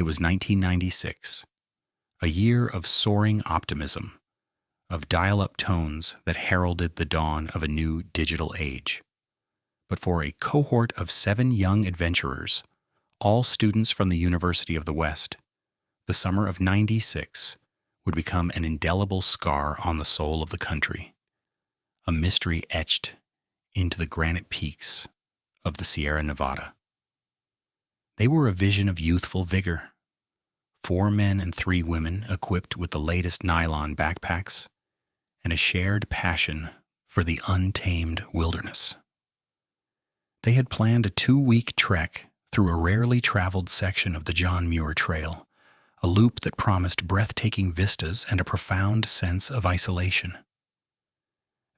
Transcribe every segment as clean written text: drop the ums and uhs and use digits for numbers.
It was 1996, a year of soaring optimism, of dial-up tones that heralded the dawn of a new digital age. But for a cohort of 7 young adventurers, all students from the University of the West, the summer of '96 would become an indelible scar on the soul of the country, a mystery etched into the granite peaks of the Sierra Nevada. They were a vision of youthful vigor. 4 men and 3 women equipped with the latest nylon backpacks and a shared passion for the untamed wilderness. They had planned a 2-week trek through a rarely traveled section of the John Muir Trail, a loop that promised breathtaking vistas and a profound sense of isolation.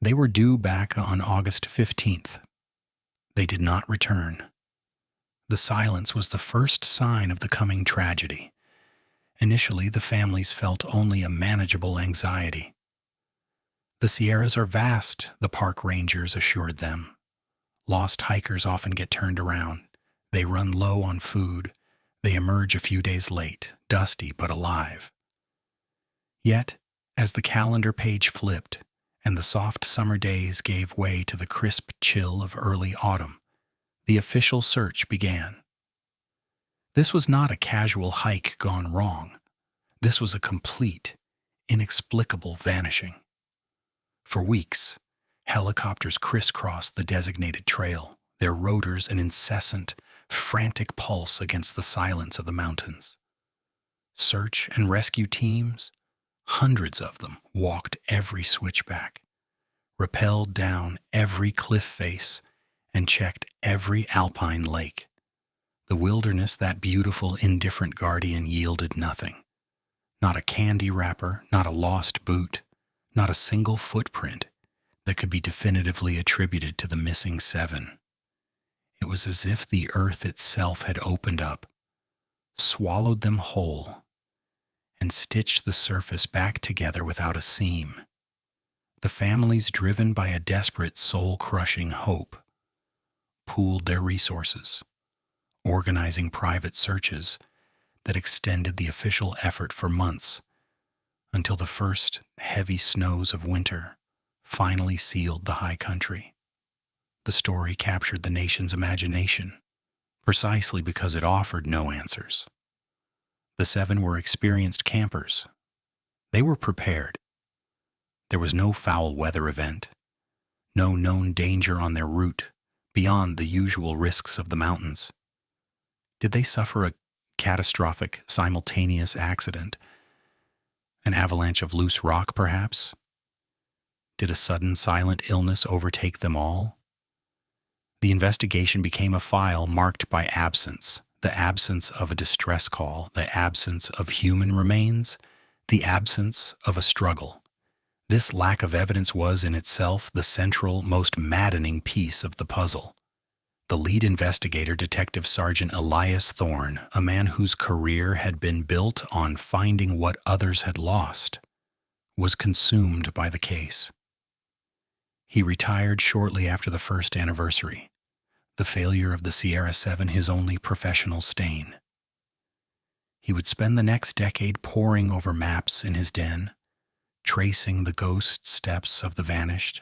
They were due back on August 15th. They did not return. The silence was the first sign of the coming tragedy. Initially, the families felt only a manageable anxiety. The Sierras are vast, the park rangers assured them. Lost hikers often get turned around. They run low on food. They emerge a few days late, dusty but alive. Yet, as the calendar page flipped and the soft summer days gave way to the crisp chill of early autumn, the official search began. This was not a casual hike gone wrong. This was a complete, inexplicable vanishing. For weeks, helicopters crisscrossed the designated trail, their rotors an incessant, frantic pulse against the silence of the mountains. Search and rescue teams, hundreds of them, walked every switchback, rappelled down every cliff face, and checked every alpine lake. The wilderness, that beautiful, indifferent guardian, yielded nothing. Not a candy wrapper, not a lost boot, not a single footprint that could be definitively attributed to the missing 7. It was as if the earth itself had opened up, swallowed them whole, and stitched the surface back together without a seam. The families, driven by a desperate, soul-crushing hope, pooled their resources, organizing private searches that extended the official effort for months until the first heavy snows of winter finally sealed the high country. The story captured the nation's imagination precisely because it offered no answers. The 7 were experienced campers. They were prepared. There was no foul weather event, no known danger on their route beyond the usual risks of the mountains. Did they suffer a catastrophic simultaneous accident? An avalanche of loose rock, perhaps? Did a sudden silent illness overtake them all? The investigation became a file marked by absence, the absence of a distress call, the absence of human remains, the absence of a struggle. This lack of evidence was in itself the central, most maddening piece of the puzzle. The lead investigator, Detective Sergeant Elias Thorne, a man whose career had been built on finding what others had lost, was consumed by the case. He retired shortly after the first anniversary, the failure of the Sierra 7 his only professional stain. He would spend the next decade poring over maps in his den, tracing the ghost steps of the vanished,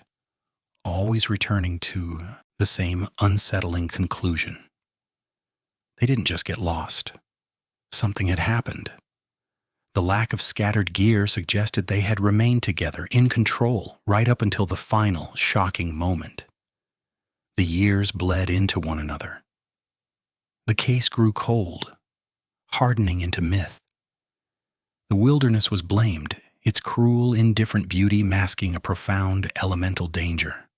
always returning to the same unsettling conclusion. They didn't just get lost. Something had happened. The lack of scattered gear suggested they had remained together, in control, right up until the final, shocking moment. The years bled into one another. The case grew cold, hardening into myth. The wilderness was blamed, its cruel, indifferent beauty masking a profound elemental danger.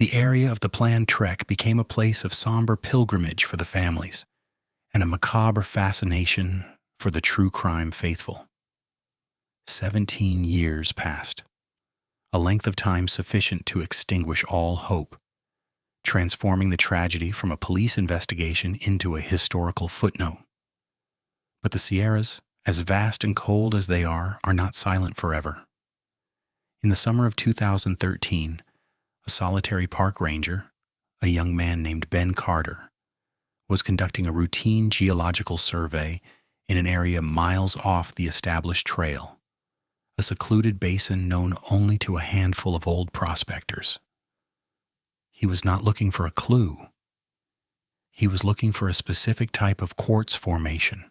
The area of the planned trek became a place of somber pilgrimage for the families, and a macabre fascination for the true crime faithful. 17 years passed, a length of time sufficient to extinguish all hope, transforming the tragedy from a police investigation into a historical footnote. But the Sierras, as vast and cold as they are not silent forever. In the summer of 2013, a solitary park ranger, a young man named Ben Carter, was conducting a routine geological survey in an area miles off the established trail, a secluded basin known only to a handful of old prospectors. He was not looking for a clue. He was looking for a specific type of quartz formation.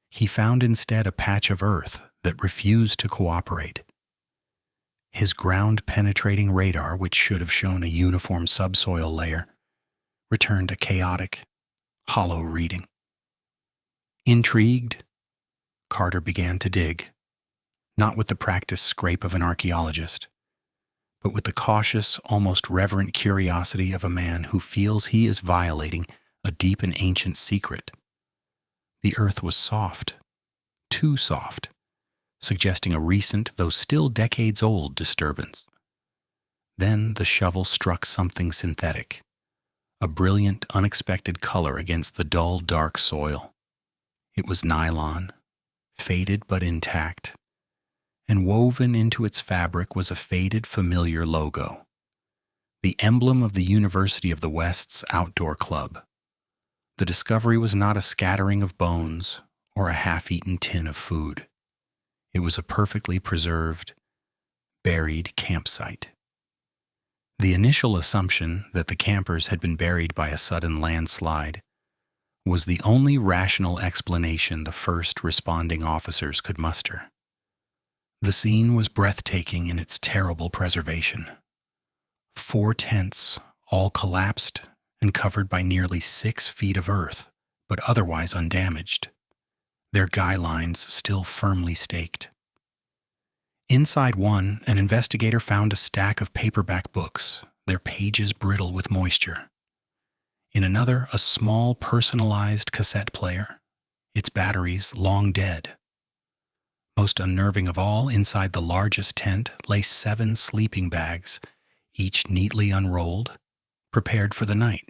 He found instead a patch of earth that refused to cooperate. His ground-penetrating radar, which should have shown a uniform subsoil layer, returned a chaotic, hollow reading. Intrigued, Carter began to dig, not with the practiced scrape of an archaeologist, but with the cautious, almost reverent curiosity of a man who feels he is violating a deep and ancient secret. The earth was soft, too soft, suggesting a recent, though still decades-old, disturbance. Then the shovel struck something synthetic, a brilliant, unexpected color against the dull, dark soil. It was nylon, faded but intact, and woven into its fabric was a faded, familiar logo, the emblem of the University of the West's outdoor club. The discovery was not a scattering of bones or a half-eaten tin of food. It was a perfectly preserved, buried campsite. The initial assumption that the campers had been buried by a sudden landslide was the only rational explanation the first responding officers could muster. The scene was breathtaking in its terrible preservation. 4 tents, all collapsed and covered by nearly 6 feet of earth, but otherwise undamaged, their guy lines still firmly staked. Inside one, an investigator found a stack of paperback books, their pages brittle with moisture. In another, a small personalized cassette player, its batteries long dead. Most unnerving of all, inside the largest tent lay 7 sleeping bags, each neatly unrolled, prepared for the night.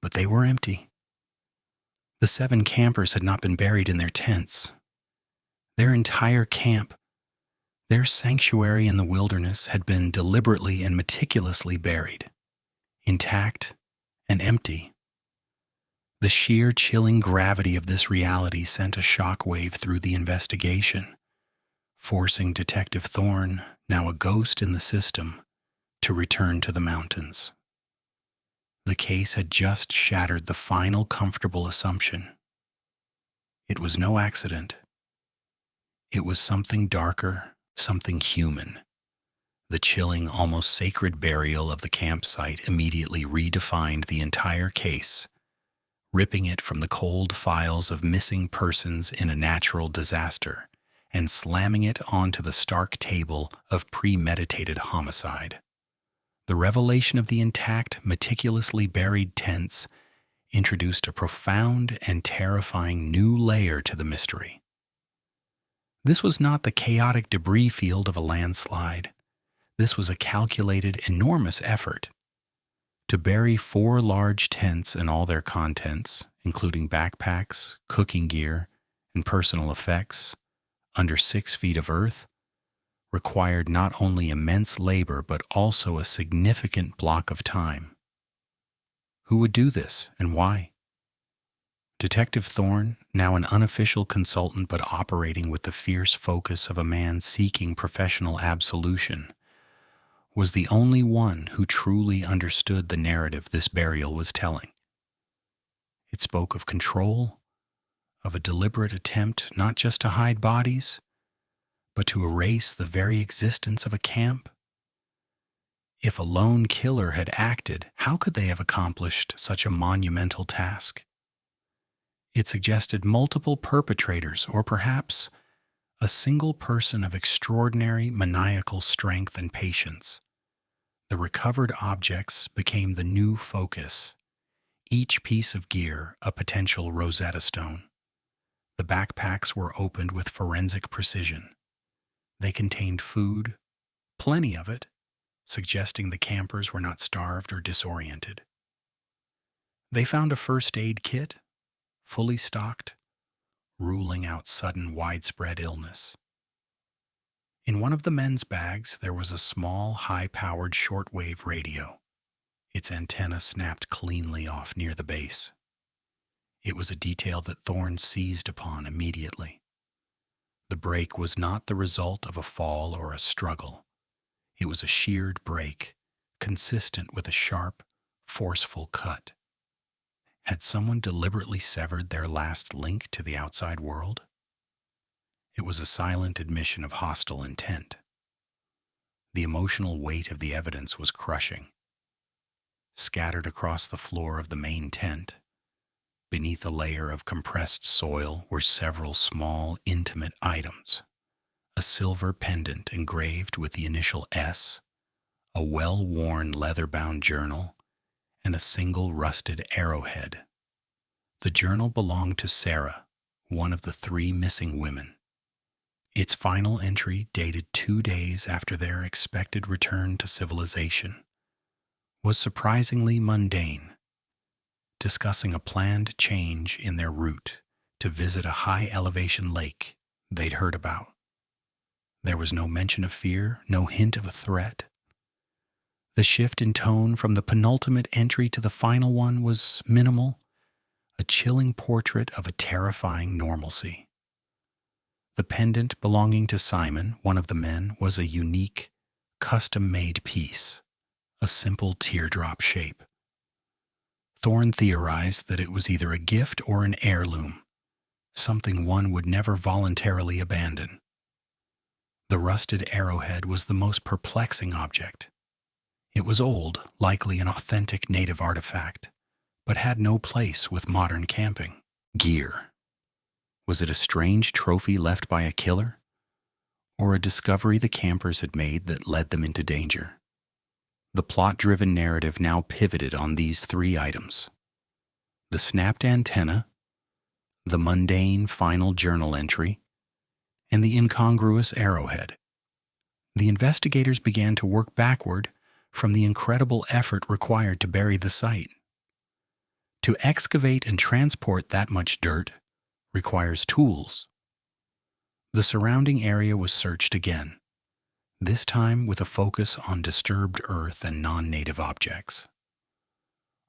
But they were empty. The 7 campers had not been buried in their tents. Their entire camp, their sanctuary in the wilderness, had been deliberately and meticulously buried, intact and empty. The sheer chilling gravity of this reality sent a shock wave through the investigation, forcing Detective Thorne, now a ghost in the system, to return to the mountains. The case had just shattered the final comfortable assumption. It was no accident. It was something darker, something human. The chilling, almost sacred burial of the campsite immediately redefined the entire case, ripping it from the cold files of missing persons in a natural disaster and slamming it onto the stark table of premeditated homicide. The revelation of the intact, meticulously buried tents introduced a profound and terrifying new layer to the mystery. This was not the chaotic debris field of a landslide. This was a calculated, enormous effort. To bury 4 large tents and all their contents, including backpacks, cooking gear, and personal effects, under 6 feet of earth, required not only immense labor but also a significant block of time. Who would do this, and why? Detective Thorne, now an unofficial consultant but operating with the fierce focus of a man seeking professional absolution, was the only one who truly understood the narrative this burial was telling. It spoke of control, of a deliberate attempt not just to hide bodies, but to erase the very existence of a camp. If a lone killer had acted, how could they have accomplished such a monumental task? It suggested multiple perpetrators, or perhaps a single person of extraordinary maniacal strength and patience. The recovered objects became the new focus, each piece of gear a potential Rosetta Stone. The backpacks were opened with forensic precision. They contained food, plenty of it, suggesting the campers were not starved or disoriented. They found a first aid kit, fully stocked, ruling out sudden widespread illness. In one of the men's bags there was a small, high-powered shortwave radio. Its antenna snapped cleanly off near the base. It was a detail that Thorne seized upon immediately. The break was not the result of a fall or a struggle. It was a sheared break, consistent with a sharp, forceful cut. Had someone deliberately severed their last link to the outside world? It was a silent admission of hostile intent. The emotional weight of the evidence was crushing. Scattered across the floor of the main tent, beneath a layer of compressed soil, were several small, intimate items. A silver pendant engraved with the initial S, a well-worn leather-bound journal, and a single rusted arrowhead. The journal belonged to Sarah, one of the 3 missing women. Its final entry, dated 2 days after their expected return to civilization, was surprisingly mundane, discussing a planned change in their route to visit a high-elevation lake they'd heard about. There was no mention of fear, no hint of a threat. The shift in tone from the penultimate entry to the final one was minimal, a chilling portrait of a terrifying normalcy. The pendant belonging to Simon, one of the men, was a unique, custom-made piece, a simple teardrop shape. Thorne theorized that it was either a gift or an heirloom, something one would never voluntarily abandon. The rusted arrowhead was the most perplexing object. It was old, likely an authentic native artifact, but had no place with modern camping gear. Was it a strange trophy left by a killer, or a discovery the campers had made that led them into danger? The plot-driven narrative now pivoted on these 3 items: the snapped antenna, the mundane final journal entry, and the incongruous arrowhead. The investigators began to work backward from the incredible effort required to bury the site. To excavate and transport that much dirt requires tools. The surrounding area was searched again, this time with a focus on disturbed earth and non-native objects.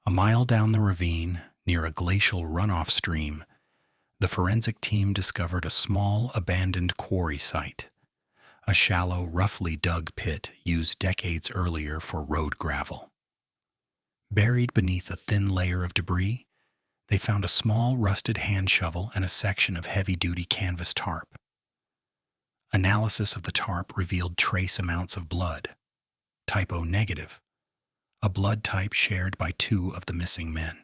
A mile down the ravine, near a glacial runoff stream, the forensic team discovered a small, abandoned quarry site, a shallow, roughly dug pit used decades earlier for road gravel. Buried beneath a thin layer of debris, they found a small rusted hand shovel and a section of heavy-duty canvas tarp. Analysis of the tarp revealed trace amounts of blood, typo negative, a blood type shared by 2 of the missing men.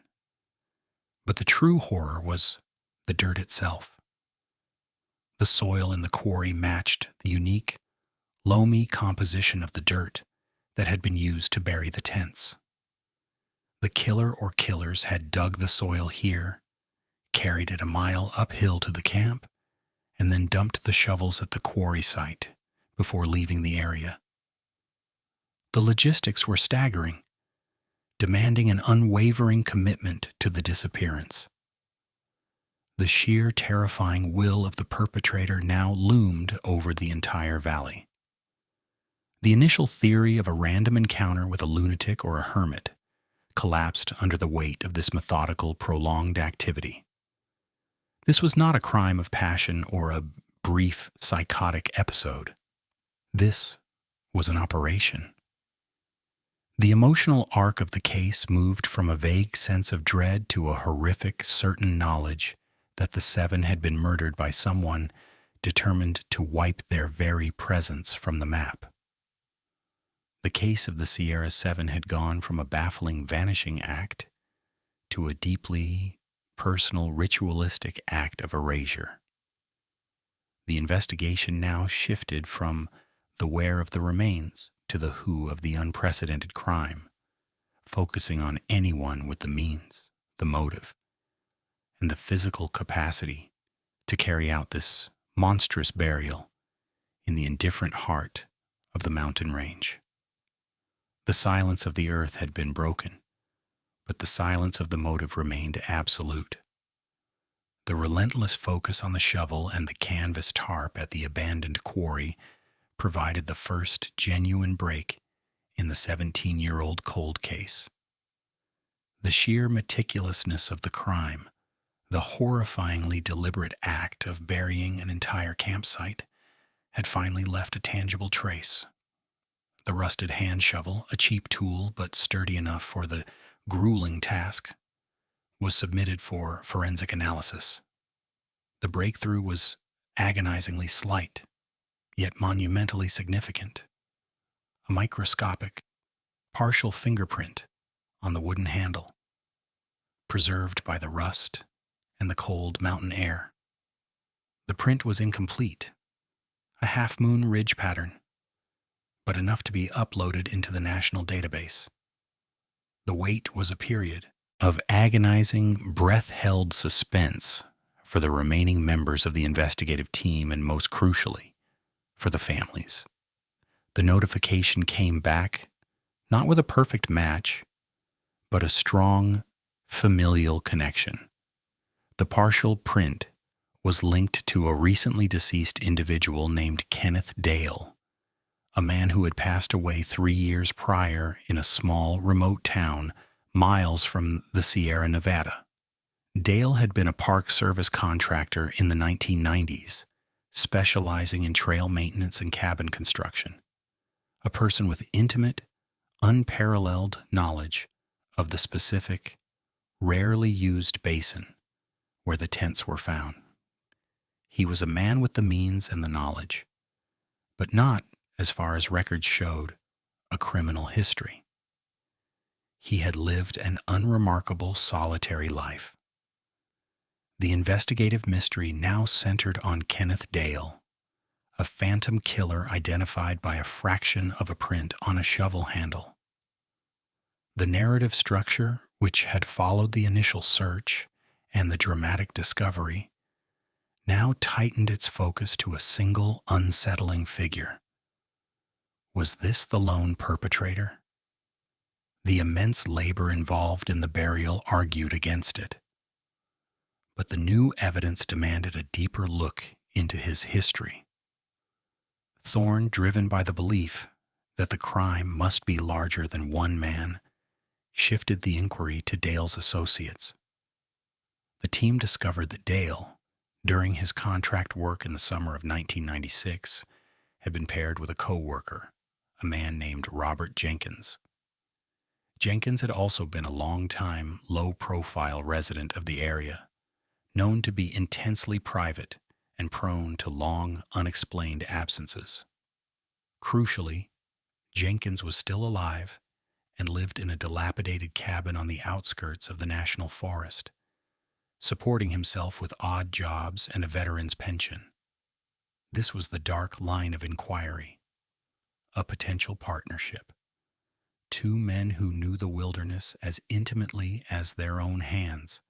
But the true horror was the dirt itself. The soil in the quarry matched the unique, loamy composition of the dirt that had been used to bury the tents. The killer or killers had dug the soil here, carried it a mile uphill to the camp, and then dumped the shovels at the quarry site before leaving the area. The logistics were staggering, demanding an unwavering commitment to the disappearance. The sheer terrifying will of the perpetrator now loomed over the entire valley. The initial theory of a random encounter with a lunatic or a hermit collapsed under the weight of this methodical, prolonged activity. This was not a crime of passion or a brief, psychotic episode. This was an operation. The emotional arc of the case moved from a vague sense of dread to a horrific, certain knowledge that the 7 had been murdered by someone determined to wipe their very presence from the map. The case of the Sierra 7 had gone from a baffling vanishing act to a deeply personal, ritualistic act of erasure. The investigation now shifted from the where of the remains to the who of the unprecedented crime, focusing on anyone with the means, the motive, and the physical capacity to carry out this monstrous burial in the indifferent heart of the mountain range. The silence of the earth had been broken, but the silence of the motive remained absolute. The relentless focus on the shovel and the canvas tarp at the abandoned quarry provided the first genuine break in the 17-year-old cold case. The sheer meticulousness of the crime, The horrifyingly deliberate act of burying an entire campsite had finally left a tangible trace. The rusted hand shovel, a cheap tool but sturdy enough for the grueling task, was submitted for forensic analysis. The breakthrough was agonizingly slight, yet monumentally significant. A microscopic, partial fingerprint on the wooden handle, preserved by the rust and the cold mountain air. The print was incomplete, a half-moon ridge pattern, but enough to be uploaded into the national database. The wait was a period of agonizing, breath-held suspense for the remaining members of the investigative team and, most crucially, for the families. The notification came back not with a perfect match, but a strong, familial connection. The partial print was linked to a recently deceased individual named Kenneth Dale, a man who had passed away 3 years prior in a small, remote town miles from the Sierra Nevada. Dale had been a Park Service contractor in the 1990s, specializing in trail maintenance and cabin construction, a person with intimate, unparalleled knowledge of the specific, rarely used basin where the tents were found. He was a man with the means and the knowledge, but not, as far as records showed, a criminal history. He had lived an unremarkable solitary life. The investigative mystery now centered on Kenneth Dale, a phantom killer identified by a fraction of a print on a shovel handle. The narrative structure, which had followed the initial search and the dramatic discovery, now tightened its focus to a single unsettling figure. Was this the lone perpetrator? The immense labor involved in the burial argued against it. But the new evidence demanded a deeper look into his history. Thorne, driven by the belief that the crime must be larger than one man, shifted the inquiry to Dale's associates. The team discovered that Dale, during his contract work in the summer of 1996, had been paired with a co-worker, a man named Robert Jenkins. Jenkins had also been a long-time, low-profile resident of the area, known to be intensely private and prone to long, unexplained absences. Crucially, Jenkins was still alive and lived in a dilapidated cabin on the outskirts of the national forest, supporting himself with odd jobs and a veteran's pension. This was the dark line of inquiry, a potential partnership. Two men who knew the wilderness as intimately as their own hands,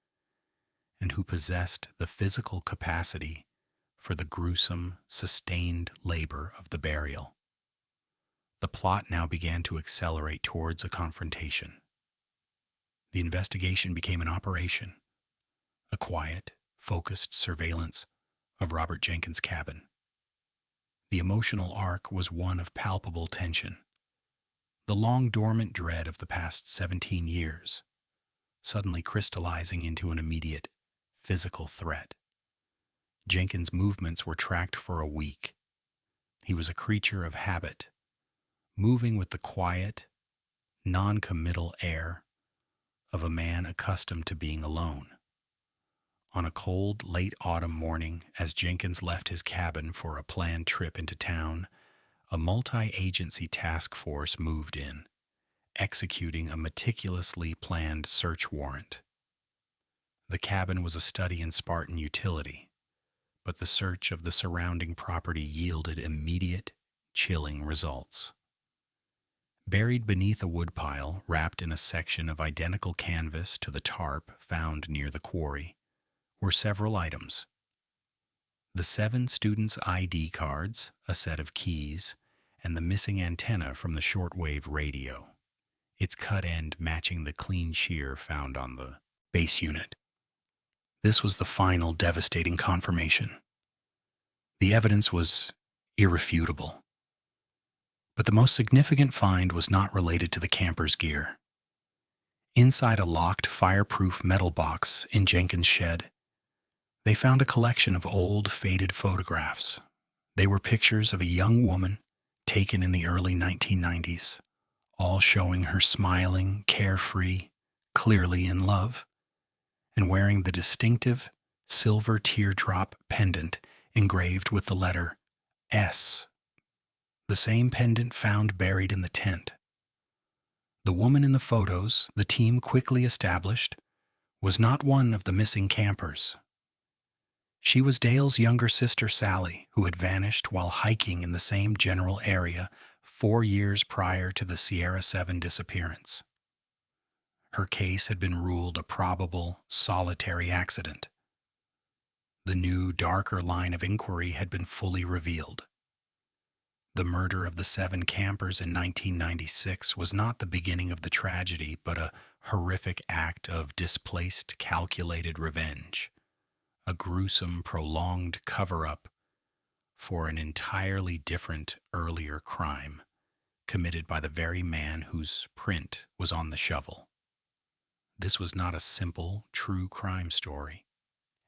and who possessed the physical capacity for the gruesome, sustained labor of the burial. The plot now began to accelerate towards a confrontation. The investigation became an operation, a quiet, focused surveillance of Robert Jenkins' cabin. The emotional arc was one of palpable tension. The long-dormant dread of the past 17 years, suddenly crystallizing into an immediate, physical threat. Jenkins' movements were tracked for a week. He was a creature of habit, moving with the quiet, non-committal air of a man accustomed to being alone. On a cold, late autumn morning, as Jenkins left his cabin for a planned trip into town, a multi-agency task force moved in, executing a meticulously planned search warrant. The cabin was a study in Spartan utility, but the search of the surrounding property yielded immediate, chilling results. Buried beneath a woodpile, wrapped in a section of identical canvas to the tarp found near the quarry, were several items. The 7 students' ID cards, a set of keys, and the missing antenna from the shortwave radio, its cut end matching the clean shear found on the base unit. This was the final devastating confirmation. The evidence was irrefutable. But the most significant find was not related to the camper's gear. Inside a locked, fireproof metal box in Jenkins' shed, They found a collection of old, faded photographs. They were pictures of a young woman taken in the early 1990s, all showing her smiling, carefree, clearly in love, and wearing the distinctive silver teardrop pendant engraved with the letter S, the same pendant found buried in the tent. The woman in the photos, the team quickly established, was not one of the missing campers. She was Dale's younger sister Sally, who had vanished while hiking in the same general area 4 years prior to the Sierra 7 disappearance. Her case had been ruled a probable, solitary accident. The new, darker line of inquiry had been fully revealed. The murder of the 7 campers in 1996 was not the beginning of the tragedy, but a horrific act of displaced, calculated revenge. A gruesome, prolonged cover-up for an entirely different, earlier crime committed by the very man whose print was on the shovel. This was not a simple, true crime story.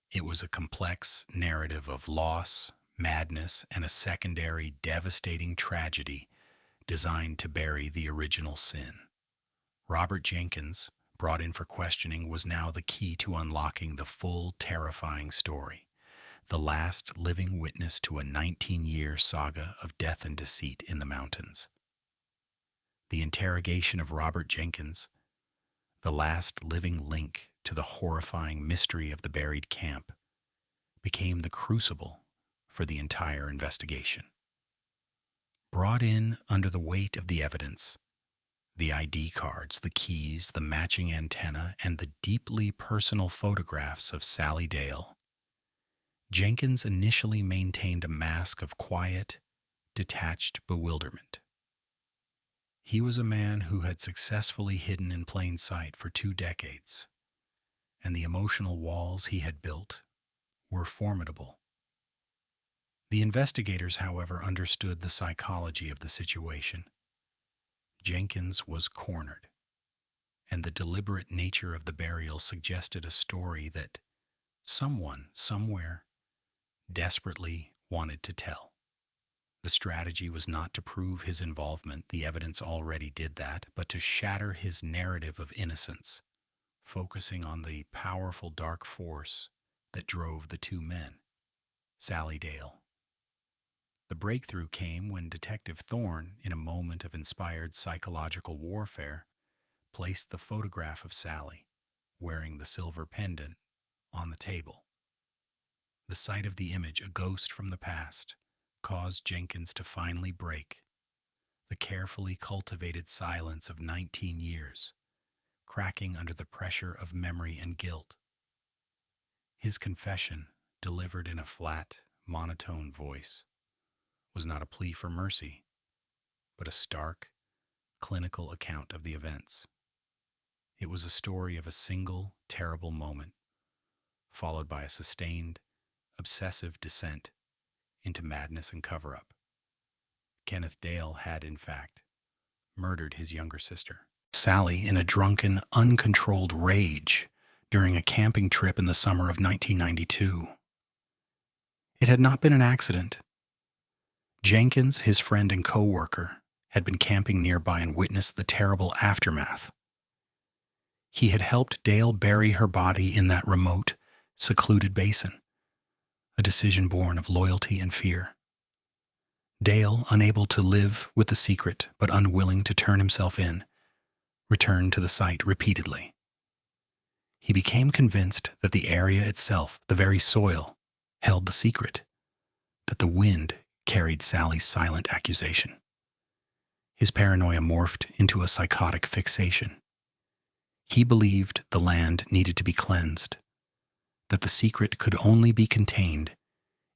It was a complex narrative of loss, madness, and a secondary, devastating tragedy designed to bury the original sin. Robert Jenkins, brought in for questioning, was now the key to unlocking the full, terrifying story, the last living witness to a 19-year saga of death and deceit in the mountains. The interrogation of Robert Jenkins, the last living link to the horrifying mystery of the buried camp, became the crucible for the entire investigation. Brought in under the weight of the evidence, the ID cards, the keys, the matching antenna, and the deeply personal photographs of Sally Dale, Jenkins initially maintained a mask of quiet, detached bewilderment. He was a man who had successfully hidden in plain sight for 2 decades, and the emotional walls he had built were formidable. The investigators, however, understood the psychology of the situation. Jenkins was cornered, and the deliberate nature of the burial suggested a story that someone, somewhere, desperately wanted to tell. The strategy was not to prove his involvement, the evidence already did that, but to shatter his narrative of innocence, focusing on the powerful dark force that drove the 2 men, Sally Dale. The breakthrough came when Detective Thorne, in a moment of inspired psychological warfare, placed the photograph of Sally, wearing the silver pendant, on the table. The sight of the image, a ghost from the past, caused Jenkins to finally break the carefully cultivated silence of 19 years, cracking under the pressure of memory and guilt. His confession, delivered in a flat, monotone voice, was not a plea for mercy, but a stark, clinical account of the events. It was a story of a single, terrible moment, followed by a sustained, obsessive descent into madness and cover-up. Kenneth Dale had, in fact, murdered his younger sister, Sally, in a drunken, uncontrolled rage during a camping trip in the summer of 1992. It had not been an accident. Jenkins, his friend and co-worker, had been camping nearby and witnessed the terrible aftermath. He had helped Dale bury her body in that remote, secluded basin, a decision born of loyalty and fear. Dale, unable to live with the secret but unwilling to turn himself in, returned to the site repeatedly. He became convinced that the area itself, the very soil, held the secret, that the wind carried Sally's silent accusation. His paranoia morphed into a psychotic fixation. He believed the land needed to be cleansed, that the secret could only be contained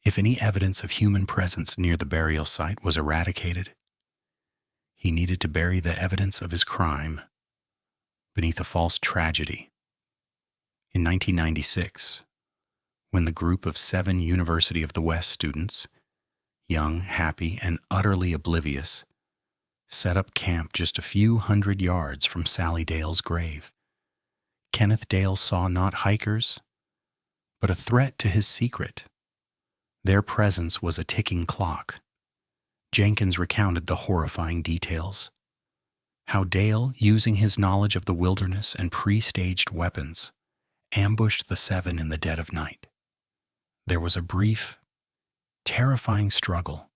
if any evidence of human presence near the burial site was eradicated. He needed to bury the evidence of his crime beneath a false tragedy. In 1996, when the group of 7 University of the West students, young, happy, and utterly oblivious, set up camp just a few hundred yards from Sally Dale's grave, Kenneth Dale saw not hikers, but a threat to his secret. Their presence was a ticking clock. Jenkins recounted the horrifying details. How Dale, using his knowledge of the wilderness and pre-staged weapons, ambushed the seven in the dead of night. There was a brief, terrifying struggle,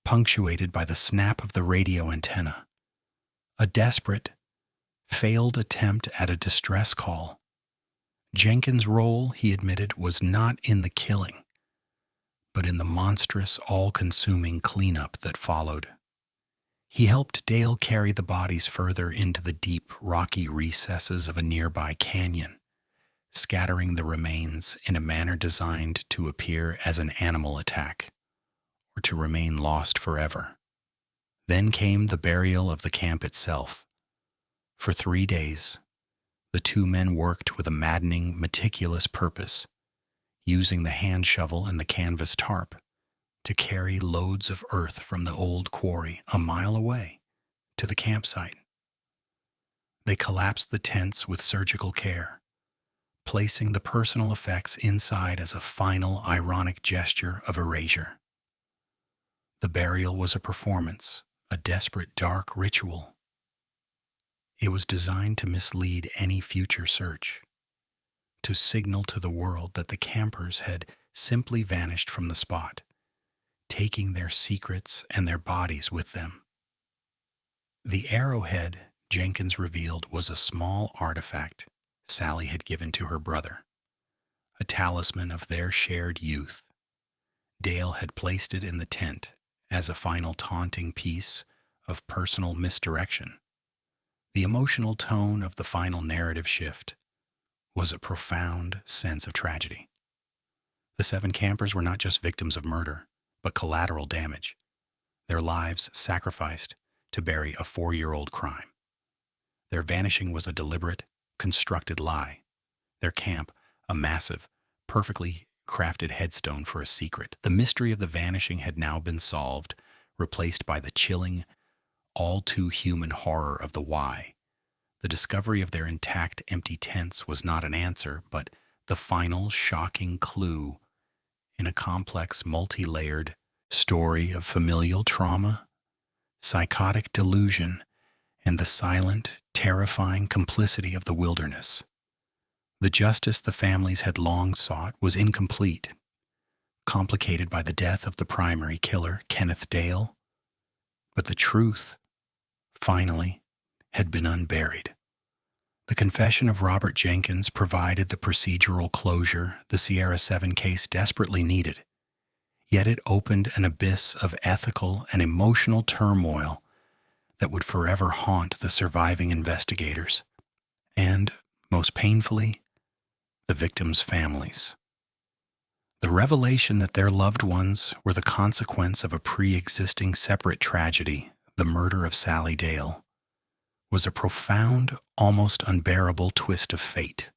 punctuated by the snap of the radio antenna, a desperate, failed attempt at a distress call. Jenkins' role, he admitted, was not in the killing, but in the monstrous, all-consuming cleanup that followed. He helped Dale carry the bodies further into the deep, rocky recesses of a nearby canyon, scattering the remains in a manner designed to appear as an animal attack, or to remain lost forever. Then came the burial of the camp itself. For 3 days, the two men worked with a maddening, meticulous purpose, using the hand shovel and the canvas tarp to carry loads of earth from the old quarry a mile away to the campsite. They collapsed the tents with surgical care, placing the personal effects inside as a final, ironic gesture of erasure. The burial was a performance, a desperate, dark ritual. It was designed to mislead any future search, to signal to the world that the campers had simply vanished from the spot, taking their secrets and their bodies with them. The arrowhead, Jenkins revealed, was a small artifact Sally had given to her brother, a talisman of their shared youth. Dale had placed it in the tent as a final taunting piece of personal misdirection. The emotional tone of the final narrative shift was a profound sense of tragedy. The 7 campers were not just victims of murder, but collateral damage, their lives sacrificed to bury a 4-year-old crime. Their vanishing was a deliberate, constructed lie, their camp a massive, perfectly crafted headstone for a secret. The mystery of the vanishing had now been solved, replaced by the chilling, all-too-human horror of the why. The discovery of their intact, empty tents was not an answer, but the final, shocking clue in a complex, multi-layered story of familial trauma, psychotic delusion, and the silent, terrifying complicity of the wilderness. The justice the families had long sought was incomplete, complicated by the death of the primary killer, Kenneth Dale. But the truth, finally, had been unburied. The confession of Robert Jenkins provided the procedural closure the Sierra 7 case desperately needed, yet it opened an abyss of ethical and emotional turmoil that would forever haunt the surviving investigators and, most painfully, the victims' families. The revelation that their loved ones were the consequence of a pre-existing separate tragedy, the murder of Sally Dale, was a profound, almost unbearable twist of fate.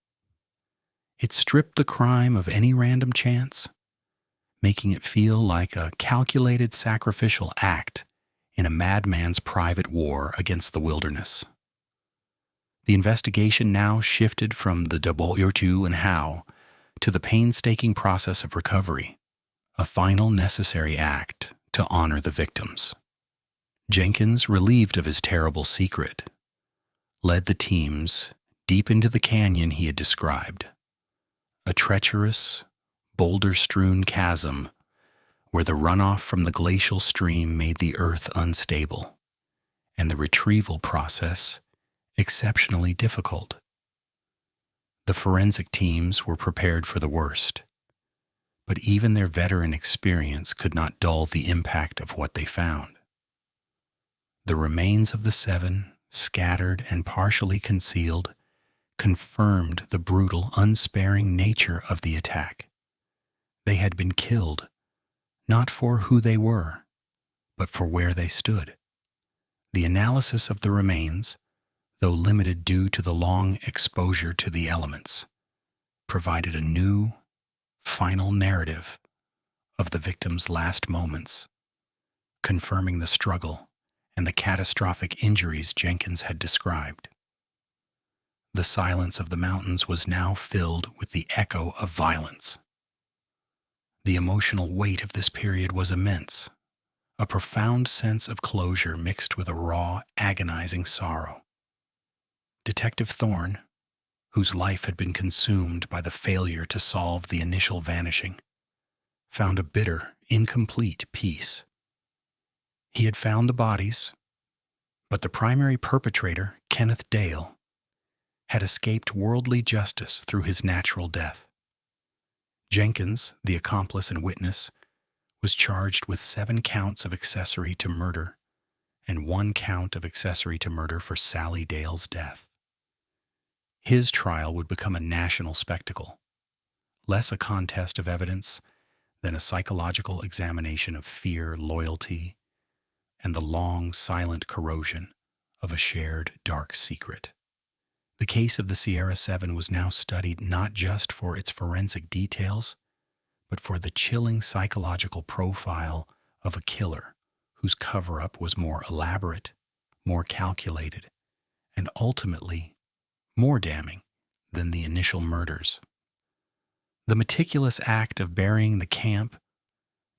It stripped the crime of any random chance, making it feel like a calculated sacrificial act in a madman's private war against the wilderness. The investigation now shifted from the what, who, and how to the painstaking process of recovery, a final necessary act to honor the victims. Jenkins, relieved of his terrible secret, led the teams deep into the canyon he had described, a treacherous, boulder-strewn chasm where the runoff from the glacial stream made the earth unstable, and the retrieval process exceptionally difficult. The forensic teams were prepared for the worst, but even their veteran experience could not dull the impact of what they found. The remains of the 7, scattered and partially concealed, confirmed the brutal, unsparing nature of the attack. They had been killed, not for who they were, but for where they stood. The analysis of the remains, though limited due to the long exposure to the elements, provided a new, final narrative of the victim's last moments, confirming the struggle and the catastrophic injuries Jenkins had described. The silence of the mountains was now filled with the echo of violence. The emotional weight of this period was immense, a profound sense of closure mixed with a raw, agonizing sorrow. Detective Thorne, whose life had been consumed by the failure to solve the initial vanishing, found a bitter, incomplete peace. He had found the bodies, but the primary perpetrator, Kenneth Dale, had escaped worldly justice through his natural death. Jenkins, the accomplice and witness, was charged with 7 counts of accessory to murder and 1 count of accessory to murder for Sally Dale's death. His trial would become a national spectacle, less a contest of evidence than a psychological examination of fear, loyalty, and the long, silent corrosion of a shared dark secret. The case of the Sierra Seven was now studied not just for its forensic details, but for the chilling psychological profile of a killer whose cover-up was more elaborate, more calculated, and ultimately more damning than the initial murders. The meticulous act of burying the camp,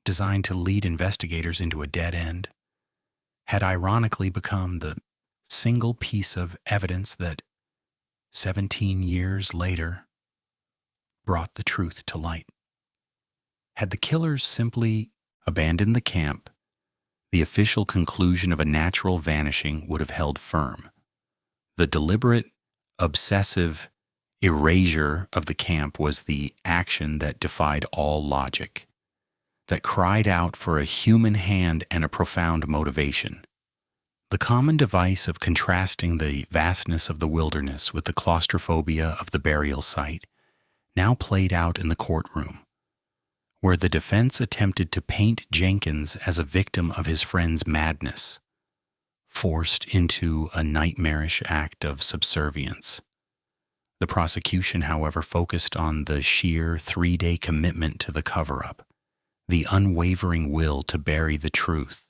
designed to lead investigators into a dead end, had ironically become the single piece of evidence that 17 years later brought the truth to light. Had the killers simply abandoned the camp, the official conclusion of a natural vanishing would have held firm. The deliberate, obsessive erasure of the camp was the action that defied all logic, that cried out for a human hand and a profound motivation. The common device of contrasting the vastness of the wilderness with the claustrophobia of the burial site now played out in the courtroom, where the defense attempted to paint Jenkins as a victim of his friend's madness, forced into a nightmarish act of subservience. The prosecution, however, focused on the sheer 3-day commitment to the cover-up, the unwavering will to bury the truth.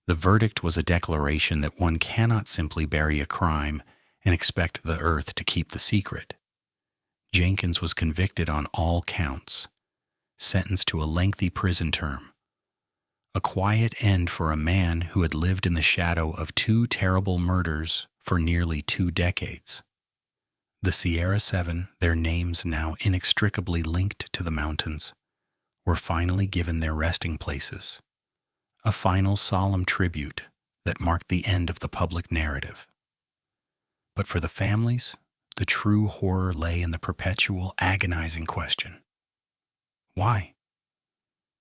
The verdict was a declaration that one cannot simply bury a crime and expect the earth to keep the secret. Jenkins was convicted on all counts, sentenced to a lengthy prison term, a quiet end for a man who had lived in the shadow of 2 terrible murders for nearly 2 decades. The Sierra Seven, their names now inextricably linked to the mountains, were finally given their resting places, a final solemn tribute that marked the end of the public narrative. But for the families, the true horror lay in the perpetual, agonizing question: why?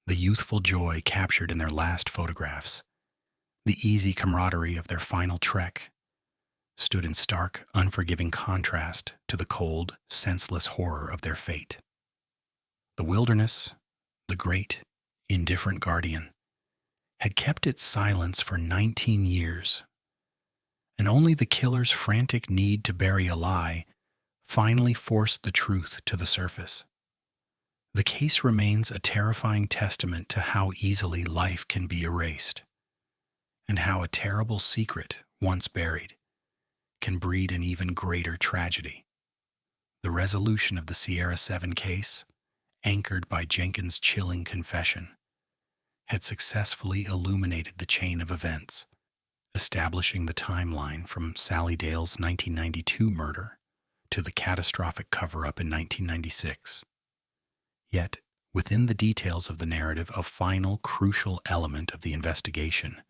The youthful joy captured in their last photographs, the easy camaraderie of their final trek, stood in stark, unforgiving contrast to the cold, senseless horror of their fate. The wilderness, the great, indifferent guardian, had kept its silence for 19 years, and only the killer's frantic need to bury a lie finally forced the truth to the surface. The case remains a terrifying testament to how easily life can be erased, and how a terrible secret, once buried, can breed an even greater tragedy. The resolution of the Sierra Seven case, anchored by Jenkins' chilling confession, had successfully illuminated the chain of events, establishing the timeline from Sally Dale's 1992 murder to the catastrophic cover-up in 1996. Yet, within the details of the narrative, a final, crucial element of the investigation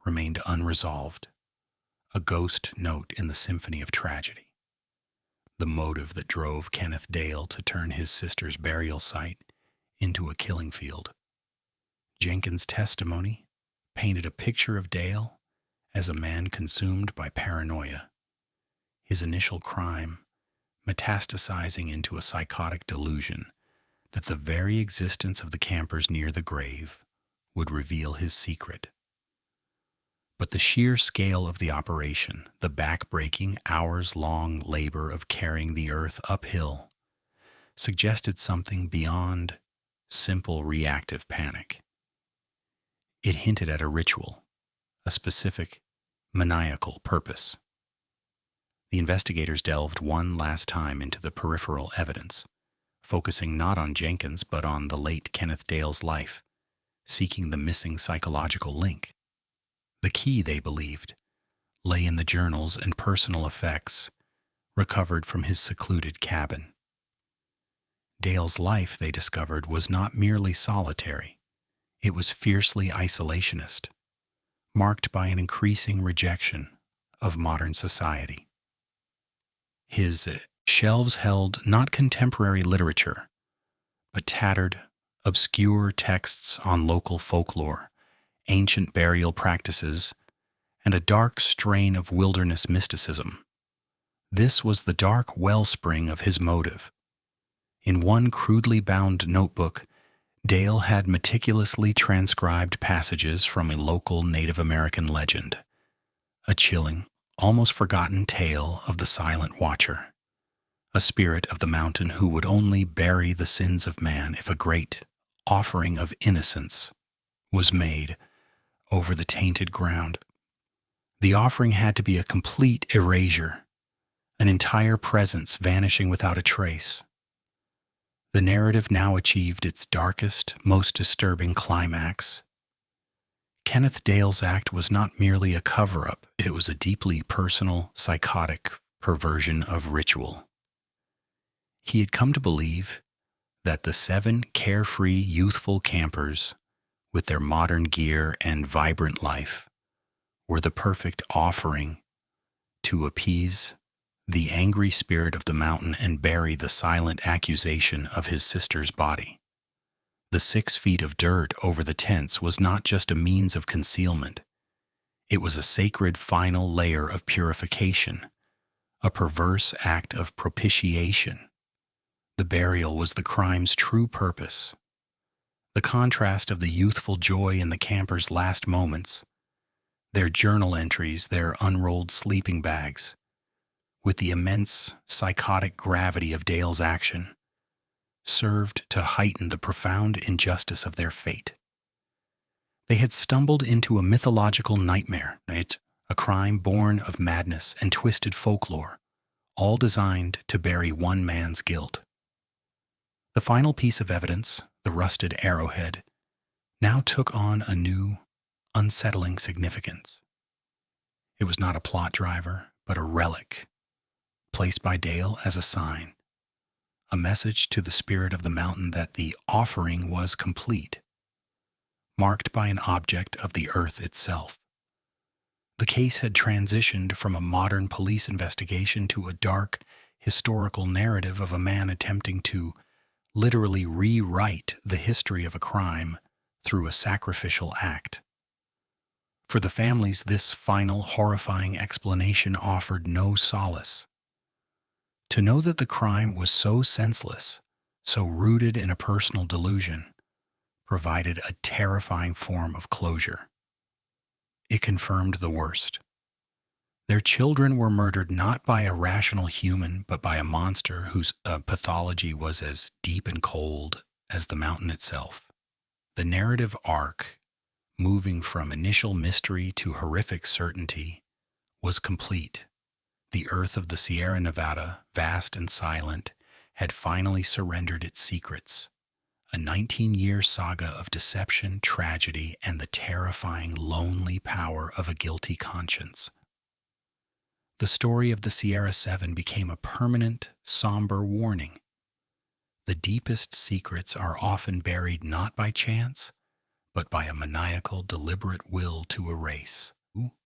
remained unresolved, a ghost note in the symphony of tragedy. The motive that drove Kenneth Dale to turn his sister's burial site into a killing field. Jenkins' testimony painted a picture of Dale as a man consumed by paranoia, his initial crime metastasizing into a psychotic delusion that the very existence of the campers near the grave would reveal his secret. But the sheer scale of the operation, the back-breaking, hours-long labor of carrying the earth uphill, suggested something beyond simple reactive panic. It hinted at a ritual, a specific, maniacal purpose. The investigators delved one last time into the peripheral evidence, focusing not on Jenkins but on the late Kenneth Dale's life, seeking the missing psychological link. The key, they believed, lay in the journals and personal effects recovered from his secluded cabin. Dale's life, they discovered, was not merely solitary. It was fiercely isolationist, marked by an increasing rejection of modern society. His shelves held not contemporary literature, but tattered, obscure texts on local folklore, ancient burial practices, and a dark strain of wilderness mysticism. This was the dark wellspring of his motive. In one crudely bound notebook, Dale had meticulously transcribed passages from a local Native American legend, a chilling, almost forgotten tale of the Silent Watcher, a spirit of the mountain who would only bury the sins of man if a great offering of innocence was made over the tainted ground. The offering had to be a complete erasure, an entire presence vanishing without a trace. The narrative now achieved its darkest, most disturbing climax. Kenneth Dale's act was not merely a cover-up, it was a deeply personal, psychotic perversion of ritual. He had come to believe that the 7 carefree, youthful campers, with their modern gear and vibrant life, were the perfect offering to appease the angry spirit of the mountain and bury the silent accusation of his sister's body. The 6 feet of dirt over the tents was not just a means of concealment. It was a sacred final layer of purification, a perverse act of propitiation. The burial was the crime's true purpose. The contrast of the youthful joy in the campers' last moments, their journal entries, their unrolled sleeping bags, with the immense psychotic gravity of Dale's action, served to heighten the profound injustice of their fate. They had stumbled into a mythological nightmare, a crime born of madness and twisted folklore, all designed to bury one man's guilt. The final piece of evidence, the rusted arrowhead, now took on a new, unsettling significance. It was not a plot driver, but a relic, placed by Dale as a sign, a message to the spirit of the mountain that the offering was complete, marked by an object of the earth itself. The case had transitioned from a modern police investigation to a dark, historical narrative of a man attempting to literally rewrite the history of a crime through a sacrificial act. For the families, this final, horrifying explanation offered no solace. To know that the crime was so senseless, so rooted in a personal delusion, provided a terrifying form of closure. It confirmed the worst. Their children were murdered not by a rational human, but by a monster whose pathology was as deep and cold as the mountain itself. The narrative arc, moving from initial mystery to horrific certainty, was complete. The earth of the Sierra Nevada, vast and silent, had finally surrendered its secrets. A 19-year saga of deception, tragedy, and the terrifying, lonely power of a guilty conscience. The story of the Sierra Seven became a permanent, somber warning. The deepest secrets are often buried not by chance, but by a maniacal, deliberate will to erase.